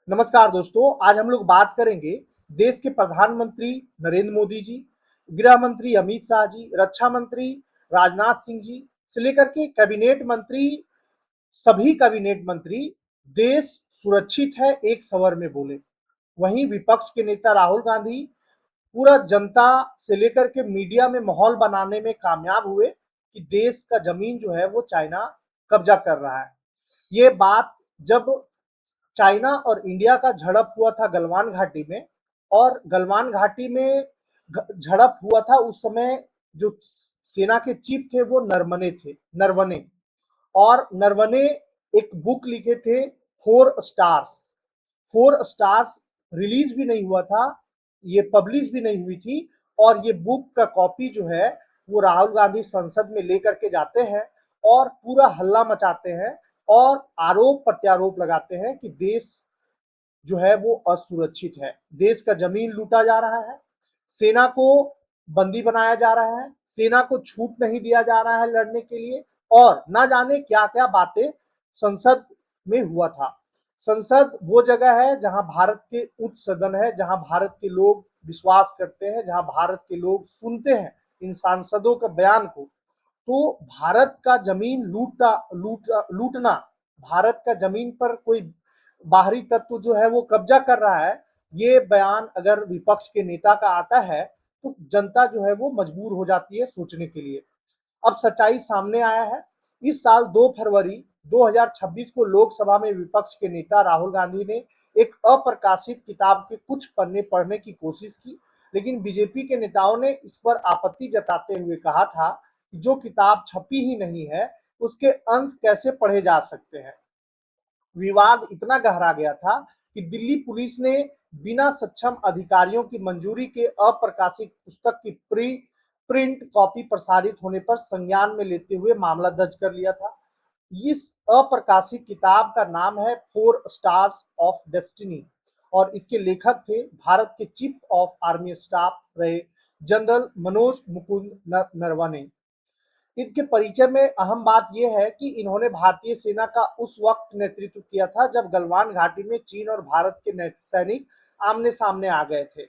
नमस्कार दोस्तों, आज हम लोग बात करेंगे देश के प्रधानमंत्री नरेंद्र मोदी जी, गृह मंत्री अमित शाह जी, रक्षा मंत्री राजनाथ सिंह जी से लेकर के कैबिनेट मंत्री, सभी कैबिनेट मंत्री देश सुरक्षित है एक स्वर में बोले। वहीं विपक्ष के नेता राहुल गांधी पूरा जनता से लेकर के मीडिया में माहौल बनाने में कामयाब हुए कि देश का जमीन जो है वो चाइना कब्जा कर रहा है। ये बात जब चाइना और इंडिया का झड़प हुआ था गलवान घाटी में, और गलवान घाटी में झड़प हुआ था उस समय जो सेना के चीफ थे वो नरवने। और नरवने एक बुक लिखे थे, four stars. Four stars release भी नहीं हुआ था, ये पब्लिश भी नहीं हुई थी। और ये बुक का कॉपी जो है वो राहुल गांधी संसद में लेकर के जाते हैं और पूरा हल्ला मचाते हैं और आरोप प्रत्यारोप लगाते हैं कि देश जो है वो असुरक्षित है, देश का जमीन लूटा जा रहा है, सेना को बंदी बनाया जा रहा है, सेना को छूट नहीं दिया जा रहा है लड़ने के लिए, और ना जाने क्या क्या बातें संसद में हुआ था। संसद वो जगह है जहां भारत के उच्च सदन है, जहां भारत के लोग विश्वास करते हैं, जहां भारत के लोग सुनते हैं इन सांसदों के बयान को। तो भारत का जमीन लूटना, भारत का जमीन पर कोई बाहरी तत्व जो है वो कब्जा कर रहा है, ये बयान अगर विपक्ष के नेता का आता है तो जनता जो है वो मजबूर हो जाती है सोचने के लिए। अब सच्चाई सामने आया है। इस साल 2 फरवरी 2026 को लोकसभा में विपक्ष के नेता राहुल गांधी ने एक अप्रकाशित किताब के कुछ पन्ने पढ़ने की कोशिश की, लेकिन बीजेपी के नेताओं ने इस पर आपत्ति जताते हुए कहा था कि जो किताब छपी ही नहीं है उसके अंश कैसे पढ़े जा सकते हैं। विवाद इतना गहरा गया था कि दिल्ली पुलिस ने बिना सक्षम अधिकारियों की मंजूरी के अप्रकाशित पुस्तक की प्रिंट कॉपी प्रसारित होने पर संज्ञान में लेते हुए मामला दर्ज कर लिया था। इस अप्रकाशित किताब का नाम है फोर स्टार्स ऑफ डेस्टिनी, और इसके लेखक थे भारत के चीफ ऑफ आर्मी स्टाफ रहे जनरल मनोज मुकुंद नरवणे। इनके परिचय में अहम बात यह है कि इन्होंने भारतीय सेना का उस वक्त नेतृत्व किया था जब गलवान घाटी में चीन और भारत के सैनिक आमने सामने आ गए थे।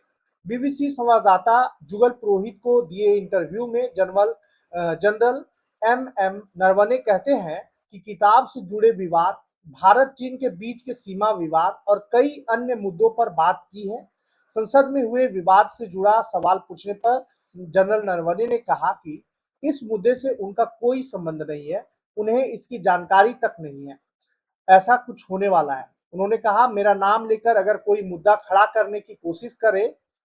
बीबीसी संवाददाता जुगल पुरोहित को दिए इंटरव्यू में जनरल एम नरवणे कहते हैं कि किताब से जुड़े विवाद, भारत चीन के बीच के सीमा विवाद और कई अन्य मुद्दों पर बात की है। संसद में हुए विवाद से जुड़ा सवाल पूछने पर जनरल नरवणे ने कहा कि इस मुद्दे से उनका कोई संबंध नहीं है, उन्हें इसकी जानकारी तक नहीं है ऐसा कुछ होने वाला है। उन्होंने कहा, मेरा नाम लेकर अगर कोई मुद्दा खड़ा करने की कोशिश करे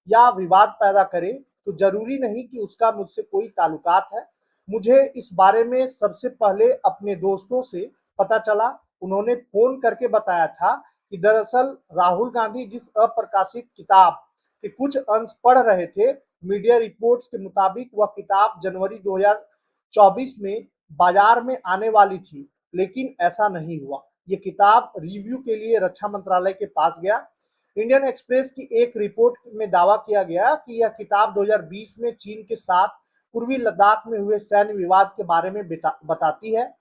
या विवाद पैदा करे तो जरूरी नहीं कि उसका मुझसे कोई ताल्लुकात है। मुझे इस बारे में सबसे पहले अपने दोस्तों से पता चला। उन्होंने फोन करके बताया था कि दरअसल राहुल गांधी जिस अप्रकाशित किताब के कुछ अंश पढ़ रहे थे, मीडिया रिपोर्ट्स के मुताबिक वह किताब जनवरी 2024 में बाजार में आने वाली थी, लेकिन ऐसा नहीं हुआ। ये किताब रिव्यू के लिए रक्षा मंत्रालय के पास गया। इंडियन एक्सप्रेस की एक रिपोर्ट में दावा किया गया कि यह किताब 2020 में चीन के साथ पूर्वी लद्दाख में हुए सैन्य विवाद के बारे में बताती है।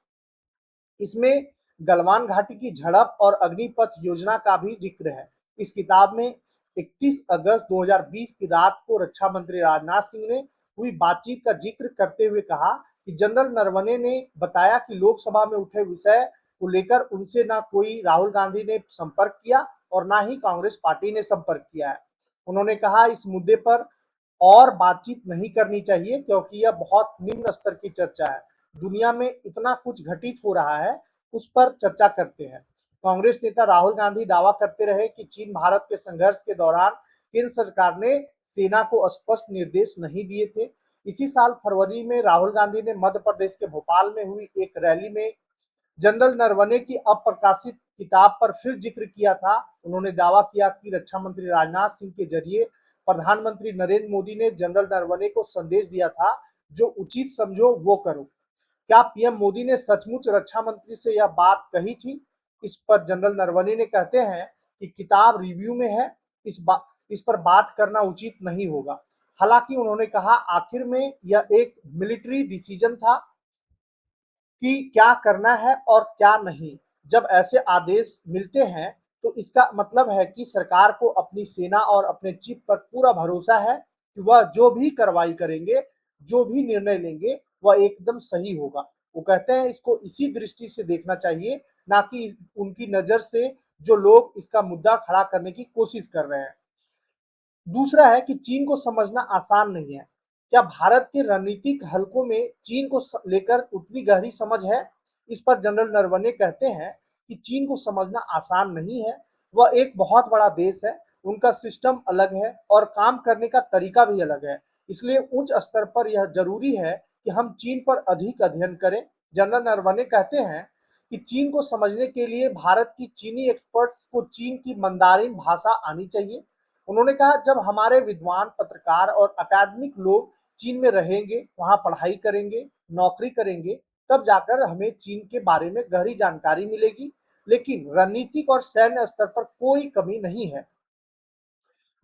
इसमें गलवान घाटी की झड़प और अग्निपथ योजना का भी जिक्र है। इस किताब में 31 अगस्त 2020 की रात को रक्षा मंत्री राजनाथ सिंह ने हुई बातचीत का जिक्र करते हुए कहा कि जनरल नरवणे ने बताया कि लोकसभा में उठे विषय को लेकर उनसे ना कोई राहुल गांधी ने संपर्क किया और ना ही कांग्रेस पार्टी ने संपर्क किया है। उन्होंने कहा, इस मुद्दे पर और बातचीत नहीं करनी चाहिए क्योंकि यह बहुत निम्न स्तर की चर्चा है। दुनिया में इतना कुछ घटित हो रहा है, उस पर चर्चा करते हैं। कांग्रेस नेता राहुल गांधी दावा करते रहे कि चीन भारत के संघर्ष के दौरान केंद्र सरकार ने सेना को स्पष्ट निर्देश नहीं दिए थे। इसी साल फरवरी में राहुल गांधी ने मध्य प्रदेश के भोपाल में हुई एक रैली में जनरल नरवणे की अप्रकाशित किताब पर फिर जिक्र किया था। उन्होंने दावा किया कि रक्षा मंत्री राजनाथ सिंह के जरिए प्रधानमंत्री नरेंद्र मोदी ने जनरल नरवणे को संदेश दिया था, जो उचित समझो वो करो। क्या पीएम मोदी ने सचमुच रक्षा मंत्री से यह बात कही थी? इस पर जनरल नरवणे ने कहते हैं कि किताब रिव्यू में है, इस पर बात करना उचित नहीं होगा। हालांकि उन्होंने कहा, आखिर में यह एक मिलिट्री डिसीजन था कि क्या करना है और क्या नहीं। जब ऐसे आदेश मिलते हैं तो इसका मतलब है कि सरकार को अपनी सेना और अपने चीफ पर पूरा भरोसा है कि वह जो भी कार्रवाई करेंगे, जो भी निर्णय लेंगे, वह एकदम सही होगा। वो कहते हैं इसको इसी दृष्टि से देखना चाहिए, ना कि उनकी नजर से जो लोग इसका मुद्दा खड़ा करने की कोशिश कर रहे हैं। दूसरा है कि चीन को समझना आसान नहीं है। क्या भारत के रणनीतिक हलकों में चीन को लेकर उतनी गहरी समझ है? इस पर जनरल नरवणे कहते हैं कि चीन को समझना आसान नहीं है। वह एक बहुत बड़ा देश है, उनका सिस्टम अलग है और काम करने का तरीका भी अलग है। इसलिए उच्च स्तर पर यह जरूरी है कि हम चीन पर अधिक अध्ययन करें। जनरल नरवणे कहते हैं कि चीन को समझने के लिए भारत की चीनी एक्सपर्ट्स को चीन की मंदारिन भाषा आनी चाहिए। उन्होंने कहा जब हमारे विद्वान पत्रकार और अकादमिक लोग चीन में रहेंगे, वहां पढ़ाई करेंगे, नौकरी करेंगे, तब जाकर हमें चीन के बारे में गहरी जानकारी मिलेगी। लेकिन रणनीतिक और सैन्य स्तर पर कोई कमी नहीं है।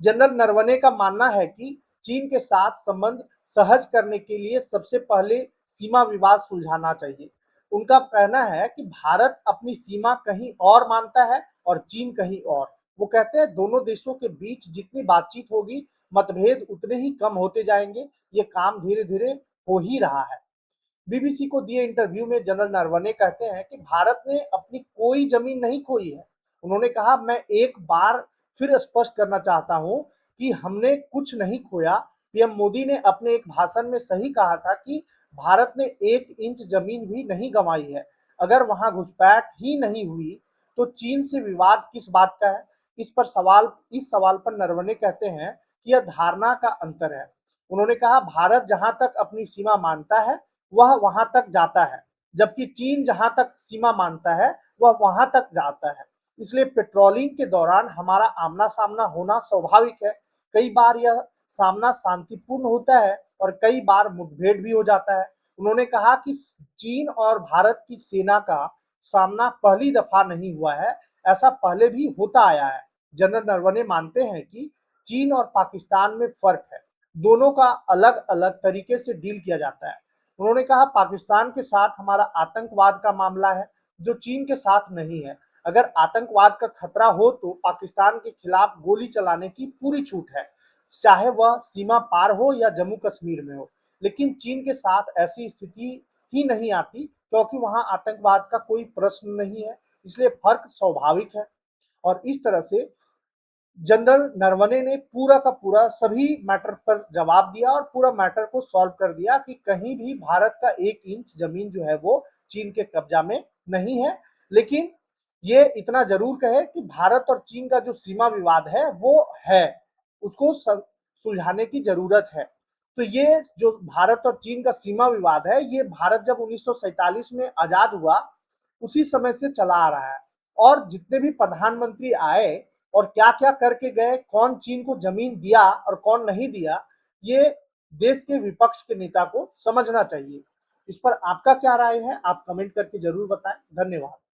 जनरल नरवणे का मानना है कि चीन के साथ संबंध सहज करने के लिए सबसे पहले सीमा विवाद सुलझाना चाहिए। उनका कहना है कि भारत अपनी सीमा कहीं और मानता है और चीन कहीं और। वो कहते हैं दोनों देशों के बीच जितनी बातचीत होगी, मतभेद उतने ही कम होते जाएंगे। ये काम धीरे धीरे हो ही रहा है। बीबीसी को दिए इंटरव्यू में जनरल नरवणे कहते हैं कि भारत ने अपनी कोई जमीन नहीं खोई है। उन्होंने कहा मैं एक बार फिर स्पष्ट करना चाहता हूं कि हमने कुछ नहीं खोया। पीएम मोदी ने अपने एक भाषण में सही कहा था कि भारत ने 1 इंच जमीन भी नहीं गंवाई है। अगर वहां घुसपैठ ही नहीं हुई तो चीन से विवाद किस बात का है? इस सवाल पर नरवणे कहते हैं कि यह धारणा का अंतर है। उन्होंने कहा भारत जहां तक अपनी सीमा मानता है वह वहां तक जाता है, जबकि चीन जहां तक सीमा मानता है वह वहां तक जाता है। इसलिए पेट्रोलिंग के दौरान हमारा आमना सामना होना स्वाभाविक है। कई बार यह सामना शांतिपूर्ण होता है और कई बार मुठभेड़ भी हो जाता है। उन्होंने कहा कि चीन और भारत की सेना का सामना पहली दफा नहीं हुआ है, ऐसा पहले भी होता आया है। जनरल नरवणे मानते हैं कि चीन और पाकिस्तान में फर्क है, दोनों का अलग अलग तरीके से डील किया जाता है। उन्होंने कहा पाकिस्तान के साथ हमारा आतंकवाद का मामला है जो चीन के साथ नहीं है। अगर आतंकवाद का खतरा हो तो पाकिस्तान के खिलाफ गोली चलाने की पूरी छूट है, चाहे वह सीमा पार हो या जम्मू कश्मीर में हो। लेकिन चीन के साथ ऐसी स्थिति ही नहीं आती क्योंकि वहां आतंकवाद का कोई प्रश्न नहीं है। इसलिए फर्क स्वाभाविक है। और इस तरह से जनरल नरवणे ने पूरा का पूरा सभी मैटर पर जवाब दिया और पूरा मैटर को सॉल्व कर दिया कि कहीं भी भारत का 1 इंच जमीन जो है वो चीन के कब्जा में नहीं है। लेकिन ये इतना जरूर कहे कि भारत और चीन का जो सीमा विवाद है वो है, उसको सुलझाने की जरूरत है। तो ये जो भारत और चीन का सीमा विवाद है, ये भारत जब 1947 में आजाद हुआ उसी समय से चला आ रहा है। और जितने भी प्रधानमंत्री आए और क्या क्या करके गए, कौन चीन को जमीन दिया और कौन नहीं दिया, ये देश के विपक्ष के नेता को समझना चाहिए। इस पर आपका क्या राय है? आप कमेंट करके जरूर बताएं। धन्यवाद।